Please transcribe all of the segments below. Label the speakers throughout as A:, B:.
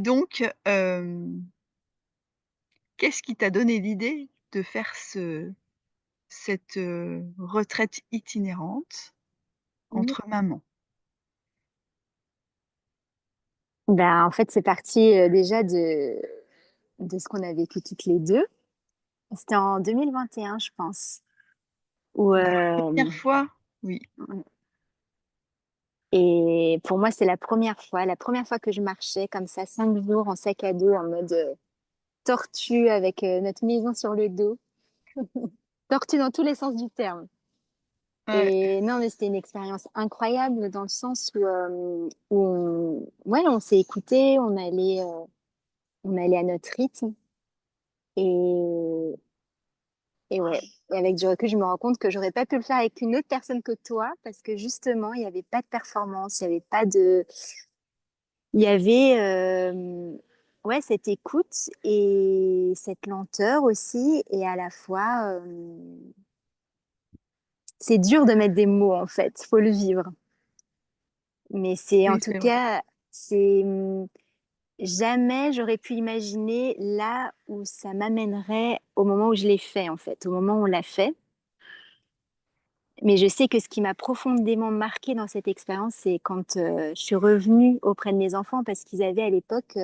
A: donc, qu'est-ce qui t'a donné l'idée de faire cette, retraite itinérante
B: Mmh.
A: entre mamans?
B: En fait, c'est parti déjà de ce qu'on a vécu toutes les deux. C'était en 2021, je pense. Où,
A: La première fois? Oui.
B: et pour moi, c'est la première fois que je marchais comme ça, 5 jours en sac à dos, en mode tortue avec notre maison sur le dos. Tortue dans tous les sens du terme.
A: Ouais,
B: Et non, mais c'était une expérience incroyable dans le sens où ouais, on s'est écouté, on allait à notre rythme. Et, et ouais, et avec du recul, je me rends compte que j'aurais pas pu le faire avec une autre personne que toi parce que justement, il n'y avait pas de performance, il n'y avait pas de. Il y avait ouais, cette écoute et cette lenteur aussi. Et à la fois, c'est dur de mettre des mots en fait, faut le vivre. Mais c'est en
A: oui,
B: tout
A: c'est vrai.
B: cas, c'est jamais j'aurais pu imaginer là où ça m'amènerait au moment où je l'ai fait en fait, au moment où on l'a fait. Mais je sais que ce qui m'a profondément marqué dans cette expérience, c'est quand je suis revenue auprès de mes enfants parce qu'ils avaient à l'époque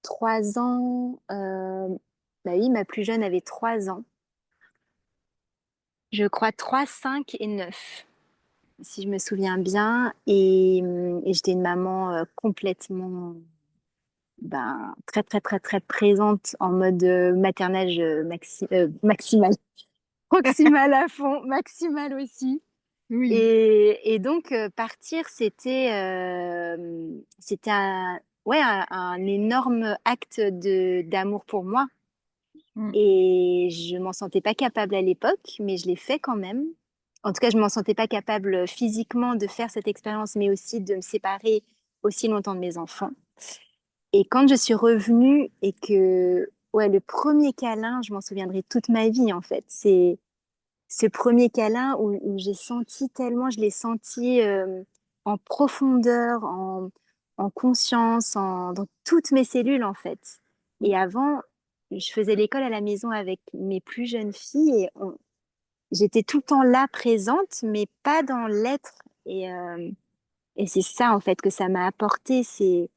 B: 3 ans. Bah oui, ma plus jeune avait 3 ans. Je crois 3, 5 et 9, si je me souviens bien. Et j'étais une maman complètement très, très, très, très présente en mode maternage maximal. Proximal à fond, maximal aussi.
A: Oui,
B: Et donc, partir, c'était ouais, un énorme acte d'amour pour moi.
A: mmh,
B: Et je m'en sentais pas capable à l'époque, mais je l'ai fait quand même. En tout cas, je m'en sentais pas capable physiquement de faire cette expérience, mais aussi de me séparer aussi longtemps de mes enfants. Et quand je suis revenue et que, ouais, le premier câlin, je m'en souviendrai toute ma vie, en fait. C'est ce premier câlin où j'ai senti tellement, je l'ai senti en profondeur, en conscience, dans toutes mes cellules en fait.
A: mmh,
B: Et avant, je faisais l'école à la maison avec mes plus jeunes filles et j'étais tout le temps là, présente, mais pas dans l'être. Et c'est ça en fait que ça m'a apporté, c'est,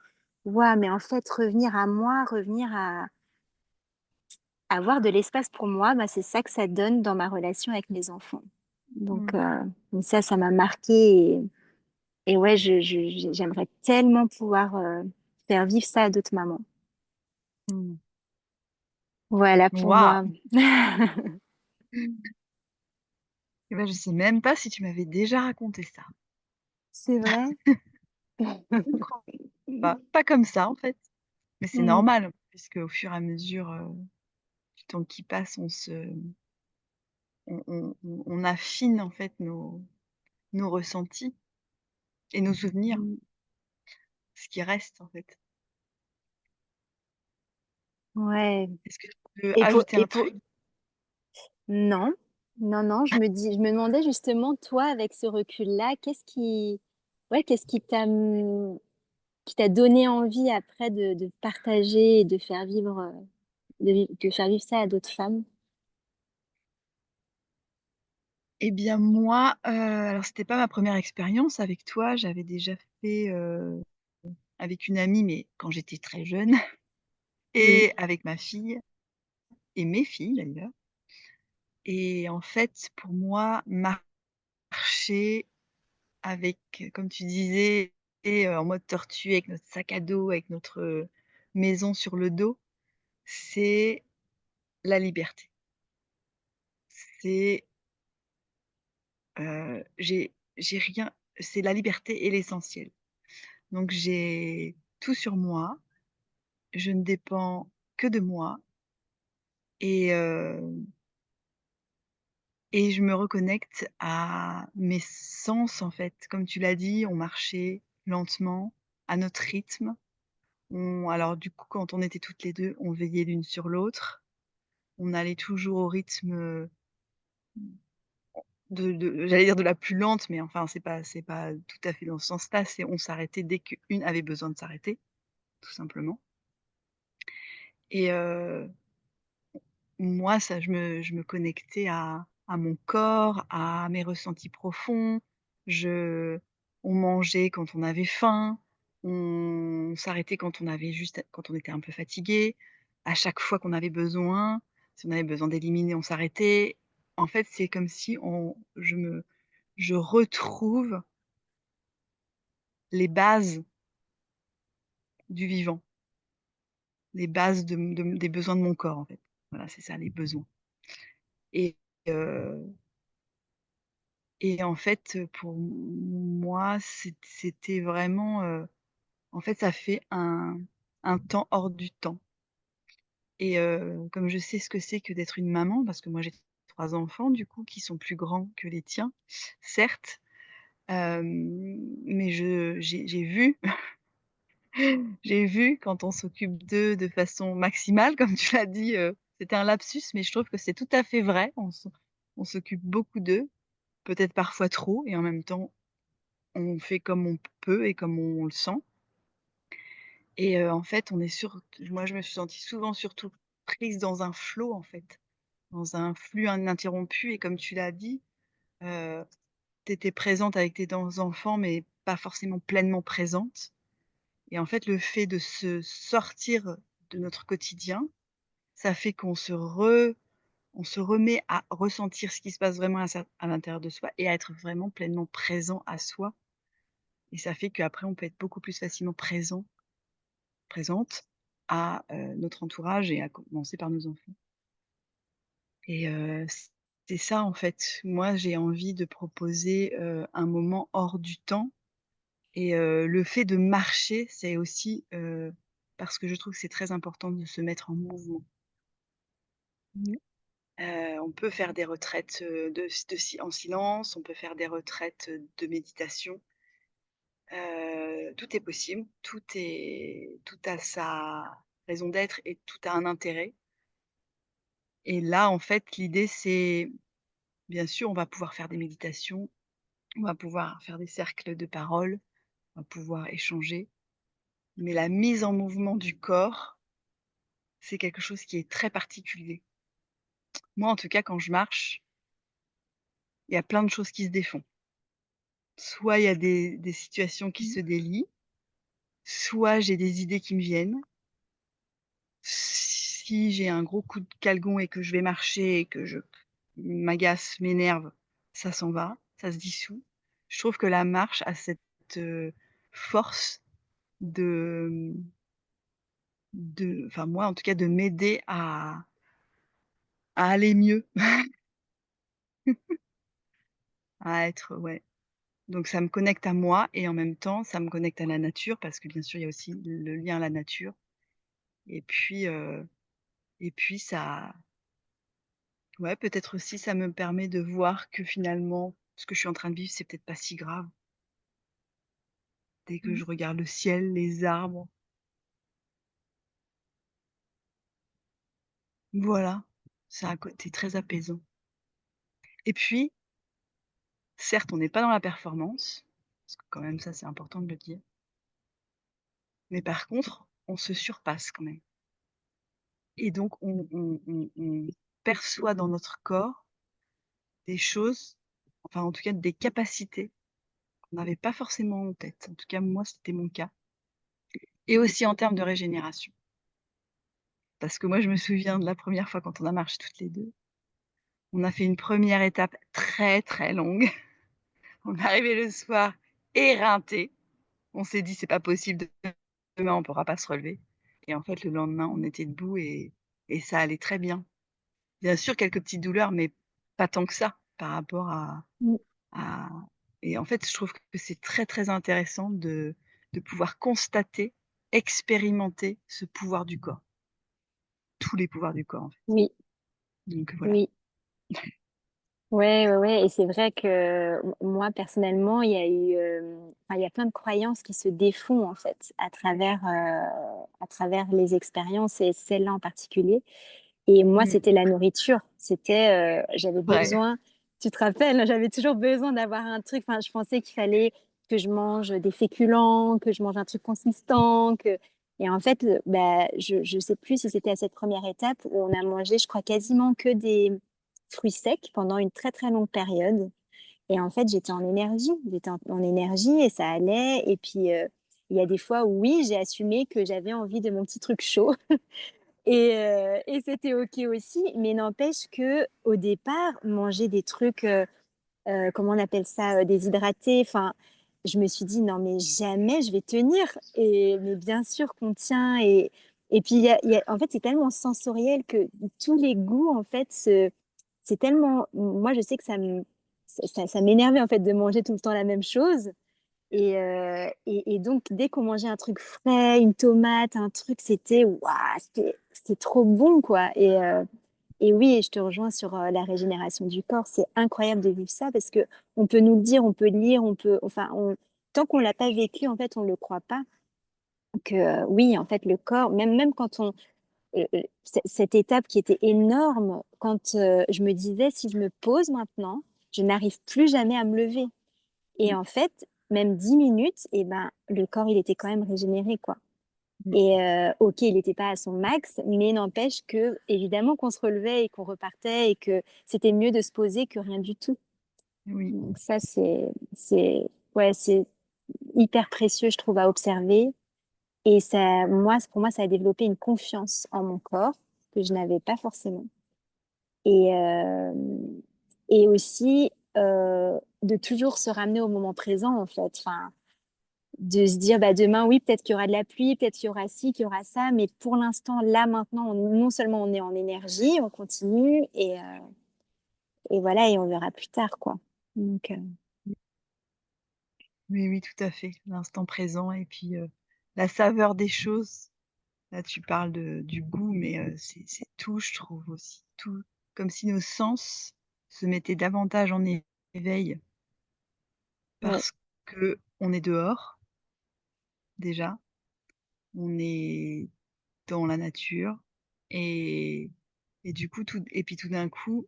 B: ouais, mais en fait, revenir à moi, revenir à avoir de l'espace pour moi, bah, c'est ça que ça donne dans ma relation avec mes enfants. Donc,
A: mmh,
B: ça m'a marqué. Et ouais, j'aimerais tellement pouvoir faire vivre ça à d'autres mamans.
A: mmh.
B: Voilà pour
A: Waouh!
B: moi.
A: Et ben, je sais même pas si tu m'avais déjà raconté ça.
B: C'est vrai?
A: Je ne crois pas. Pas comme ça, en fait, mais c'est
B: Mm,
A: normal puisque au fur et à mesure, du temps qui passe, on affine, en fait, nos ressentis et nos souvenirs,
B: mm.
A: ce qui reste, en fait.
B: Ouais.
A: Est-ce que tu veux
B: Et pour,
A: ajouter
B: et
A: un
B: pour,
A: truc?
B: non, non, je me demandais justement, toi, avec ce recul-là, ouais, qu'est-ce qui t'a donné envie après de partager et de faire vivre, de faire vivre ça à d'autres femmes?
A: Eh bien moi, alors c'était pas ma première expérience avec toi, j'avais déjà fait, avec une amie, mais quand j'étais très jeune
B: Oui.
A: et avec ma fille et mes filles d'ailleurs et en fait, pour moi, marcher avec, comme tu disais, en mode tortue avec notre sac à dos, avec notre, maison sur le dos, c'est la liberté. C'est, j'ai rien, c'est la liberté et l'essentiel. Donc j'ai tout sur moi, je ne dépends que de moi et je me reconnecte à mes sens, en fait. Comme tu l'as dit, on marchait lentement, à notre rythme. Alors du coup, quand on était toutes les 2, on veillait l'une sur l'autre. On allait toujours au rythme, de j'allais dire de la plus lente, mais enfin c'est pas tout à fait dans ce sens-là. C'est on s'arrêtait dès qu'une avait besoin de s'arrêter, tout simplement. et moi ça je me connectais à mon corps, à mes ressentis profonds. Je On mangeait quand on avait faim, on s'arrêtait quand on était un peu fatigué. À chaque fois qu'on avait besoin, si on avait besoin d'éliminer, on s'arrêtait. En fait, c'est comme si je retrouve les bases du vivant, les bases des besoins de mon corps, en fait. Voilà, c'est ça, les besoins et heu et en fait, pour moi, c'était vraiment, en fait, ça fait un temps hors du temps et comme je sais ce que c'est que d'être une maman, parce que moi j'ai 3 enfants du coup qui sont plus grands que les tiens, certes, mais j'ai vu j'ai vu quand on s'occupe d'eux de façon maximale, comme tu l'as dit, c'était un lapsus, mais je trouve que c'est tout à fait vrai. On s'occupe beaucoup d'eux, peut-être parfois trop et en même temps, on fait comme on peut et comme on le sent et en fait, on est sur moi, je me suis sentie souvent surtout prise dans un flot, en fait, dans un flux ininterrompu et comme tu l'as dit, heu, tu étais présente avec tes enfants, mais pas forcément pleinement présente et en fait, le fait de se sortir de notre quotidien, ça fait on se remet à ressentir ce qui se passe vraiment à l'intérieur de soi et à être vraiment pleinement présent à soi et ça fait qu'après on peut être beaucoup plus facilement présente à, notre entourage et à commencer par nos enfants et c'est ça en fait. Moi, j'ai envie de proposer, un moment hors du temps et le fait de marcher, c'est aussi, parce que je trouve que c'est très important de se mettre en mouvement.
B: Mmh.
A: On peut faire des retraites, de si en silence, on peut faire des retraites, de méditation. Tout est possible, tout a sa raison d'être et tout a un intérêt et là, en fait, l'idée, c'est bien sûr, on va pouvoir faire des méditations, on va pouvoir faire des cercles de parole, on va pouvoir échanger, mais la mise en mouvement du corps, c'est quelque chose qui est très particulier. Moi, en tout cas, quand je marche, il y a plein de choses qui se défont. Soit il y a des situations qui
B: Mmh.
A: se délient, soit j'ai des idées qui me viennent. Si j'ai un gros coup de calgon et que je vais marcher et que je m'agace, m'énerve, ça s'en va, ça se dissout. Je trouve que la marche a cette, force de, enfin moi en tout cas de m'aider à aller mieux, à être ouais. Donc ça me connecte à moi et en même temps ça me connecte à la nature parce que bien sûr il y a aussi le lien à la nature et puis ça ouais, peut-être aussi ça me permet de voir que finalement, ce que je suis en train de vivre, c'est peut-être pas si grave. Dès que
B: Mmh.
A: je regarde le ciel, les arbres, voilà, ça a un côté très apaisant. Et puis, certes, on n'est pas dans la performance, parce que quand même ça, c'est important de le dire, mais par contre, on se surpasse quand même. Et donc on perçoit dans notre corps des choses, enfin en tout cas des capacités qu'on n'avait pas forcément en tête. En tout cas, moi, c'était mon cas. Et aussi en termes de régénération. Parce que moi, je me souviens de la première fois quand on a marché toutes les 2. On a fait une première étape très, très longue. On est arrivés le soir éreintés. On s'est dit: «C'est pas possible, demain on pourra pas se relever» et en fait, le lendemain, on était debout et ça allait très bien. Bien sûr, quelques petites douleurs, mais pas tant que ça par rapport
B: Mmh.
A: à et en fait, je trouve que c'est très, très intéressant de pouvoir constater, expérimenter ce pouvoir du corps. Tous les pouvoirs du corps, en fait.
B: Oui,
A: Donc voilà.
B: oui. Ouais, ouais, ouais et c'est vrai que moi personnellement, il y a eu, enfin, il y a plein de croyances qui se défont en fait à travers les expériences et celle-là en particulier et moi,
A: Mmh.
B: c'était la nourriture. C'était, j'avais
A: Vrai.
B: besoin tu te rappelles? J'avais toujours besoin d'avoir un truc, enfin, je pensais qu'il fallait que je mange des féculents, que je mange un truc consistant, que Et en fait, bah, je sais plus si c'était à cette première étape où on a mangé, je crois, quasiment que des fruits secs pendant une très très longue période. Et en fait, j'étais en énergie et ça allait. Et puis, il y a des fois où oui, j'ai assumé que j'avais envie de mon petit truc chaud. Et c'était OK aussi. Mais n'empêche que au départ, manger des trucs, comment on appelle ça, déshydratés, enfin, je me suis dit: «Non, mais jamais je vais tenir» et mais bien sûr qu'on tient et puis en fait, c'est tellement sensoriel que tous les goûts, en fait, c'est tellement moi, je sais que ça m'énervait, en fait, de manger tout le temps la même chose et donc dès qu'on mangeait un truc frais, une tomate, un truc, c'était waouh, c'était trop bon, quoi et oui, et je te rejoins sur, la régénération du corps. C'est incroyable de vivre ça parce que on peut nous le dire, on peut le lire, on peut enfin on tant qu'on l'a pas vécu, en fait, on le croit pas que, oui, en fait, le corps même quand on cette étape qui était énorme, quand, je me disais: «Si je me pose maintenant, je n'arrive plus jamais à me lever» et
A: Mmh,
B: en fait, même 10 minutes et ben, le corps, il était quand même régénéré, quoi.
A: mmh.
B: Et OK, il n'était pas à son max, mais n'empêche que évidemment qu'on se relevait et qu'on repartait et que c'était mieux de se poser que rien du tout.
A: Oui,
B: Donc ça, c'est ouais, c'est hyper précieux, je trouve, à observer et ça moi, pour moi, ça a développé une confiance en mon corps que je n'avais pas forcément et et aussi, de toujours se ramener au moment présent, en fait. Enfin, de se dire, bah, demain, oui, peut-être qu'il y aura de la pluie, peut-être qu'il y aura ci, qu'il y aura ça, mais pour l'instant, là, maintenant, non seulement on est en énergie, on continue et voilà, et on verra plus tard, quoi. Donc,
A: oui, oui, tout à fait. L'instant présent et puis, la saveur des choses. Là, tu parles de du goût, mais, c'est tout, je trouve aussi. Tout, comme si nos sens se mettaient davantage en éveil
B: ouais.
A: parce qu'on est dehors, déjà. On est dans la nature et du coup, tout d'un coup,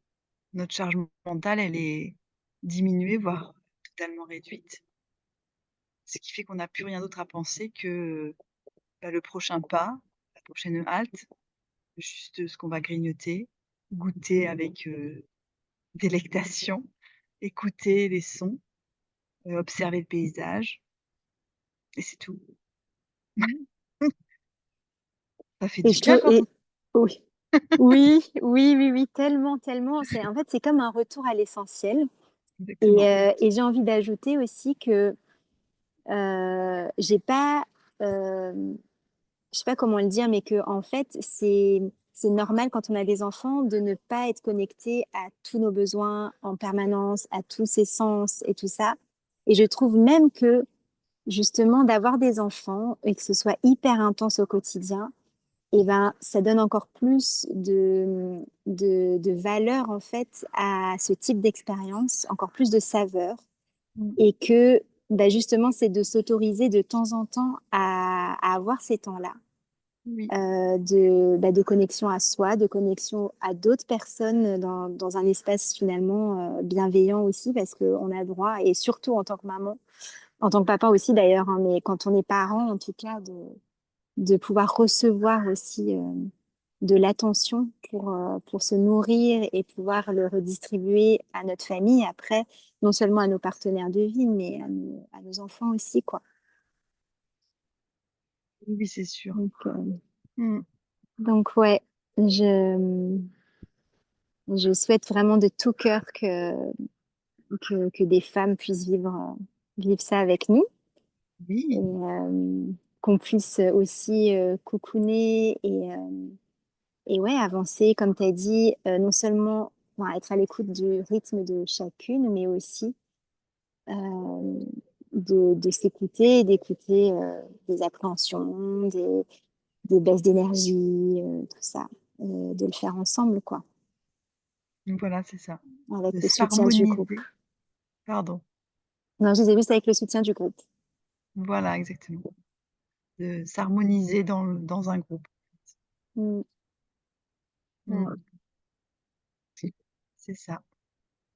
A: notre charge mentale, elle est diminuée, voire totalement réduite. Ce qui fait qu'on n'a plus rien d'autre à penser que, bah, le prochain pas, la prochaine halte, juste ce qu'on va grignoter, goûter avec, délectation, écouter les sons, observer le paysage et c'est tout.
B: Mmh.
A: Ça fait
B: Et
A: du
B: je
A: bien
B: trouve
A: quand on
B: et oui. Oui, oui, oui, oui, tellement, tellement. C'est en fait, c'est comme un retour à l'essentiel
A: exactement.
B: et j'ai envie d'ajouter aussi que, j'ai pas, je sais pas comment le dire, mais que en fait, c'est normal quand on a des enfants de ne pas être connecté à tous nos besoins en permanence, à tous ses sens et tout ça. Et je trouve même que justement d'avoir des enfants et que ce soit hyper intense au quotidien, et ben ça donne encore plus de valeur en fait à ce type d'expérience, encore plus de saveur
A: Mmh.
B: et que bah, justement c'est de s'autoriser de temps en temps à avoir ces temps-là
A: Oui,
B: de connexion à soi, de connexion à d'autres personnes dans un espace finalement bienveillant aussi, parce qu'on a le droit, et surtout en tant que maman, en tant que papa aussi d'ailleurs, hein, mais quand on est parent en tout cas, de pouvoir recevoir aussi de l'attention pour se nourrir et pouvoir le redistribuer à notre famille après, non seulement à nos partenaires de vie, mais à nos enfants aussi, quoi.
A: oui, oui, c'est sûr.
B: Donc,
A: Mmh.
B: donc ouais, je, je souhaite vraiment de tout cœur que des femmes puissent vivre ça avec nous et
A: Oui,
B: qu'on puisse aussi cocooner et ouais, avancer, comme tu as dit, non seulement enfin, être à l'écoute du rythme de chacune, mais aussi euh, de s'écouter, d'écouter des appréhensions, des baisses d'énergie, tout ça, de le faire ensemble, quoi,
A: voilà, c'est ça.
B: avec
A: De
B: le soutien du groupe.
A: s'harmoniser. Pardon.
B: Non, je disais juste avec le soutien du groupe.
A: Voilà, exactement. De s'harmoniser dans un groupe.
B: Mm,
A: Mmh.
B: ouais.
A: C'est ça.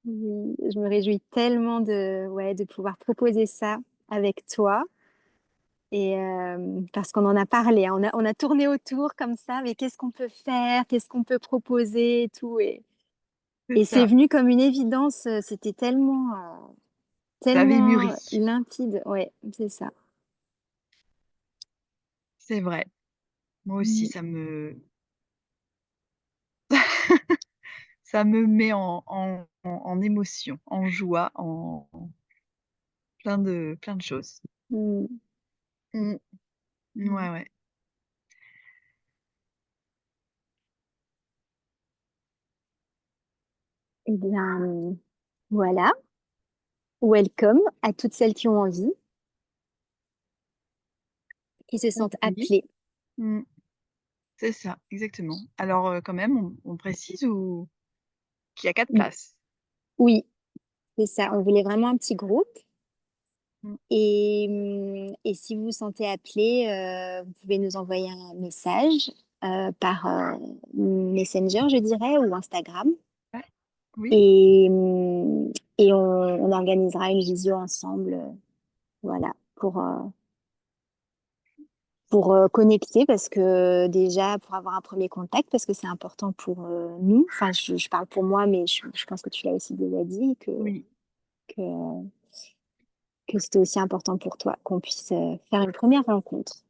B: Oui, je me réjouis tellement ouais, de pouvoir proposer ça avec toi. Et parce qu'on en a parlé, hein, on a tourné autour comme ça, mais qu'est-ce qu'on peut faire? Qu'est-ce qu'on peut proposer et tout
A: C'est
B: et c'est
A: ça,
B: venu comme une évidence, c'était
A: ça avait
B: tellement
A: mûri.
B: limpide. Ouais, c'est ça.
A: C'est vrai. Moi aussi,
B: Mmh.
A: ça me met en émotion, en joie, en plein de choses.
B: Mmh.
A: Mmh.
B: Mmh.
A: Ouais, ouais.
B: Et bien, voilà, welcome à toutes celles qui ont envie, qui se sentent
A: Oui.
B: appelées.
A: Mmh. C'est ça, exactement. Alors, quand même, on précise ou qu'il y a 4
B: Mmh.
A: places?
B: Oui, c'est ça, on voulait vraiment un petit groupe
A: Mmh.
B: et si vous vous sentez appelé, vous pouvez nous envoyer un message, par, Messenger, je dirais, ou Instagram
A: Ouais. Oui,
B: et mmh et on organisera une visio ensemble, voilà, pour connecter parce que déjà pour avoir un premier contact parce que c'est important pour, nous. Enfin je parle pour moi, mais je pense que tu l'as aussi déjà dit
A: oui,
B: que que c'était aussi important pour toi qu'on puisse, faire une première rencontre.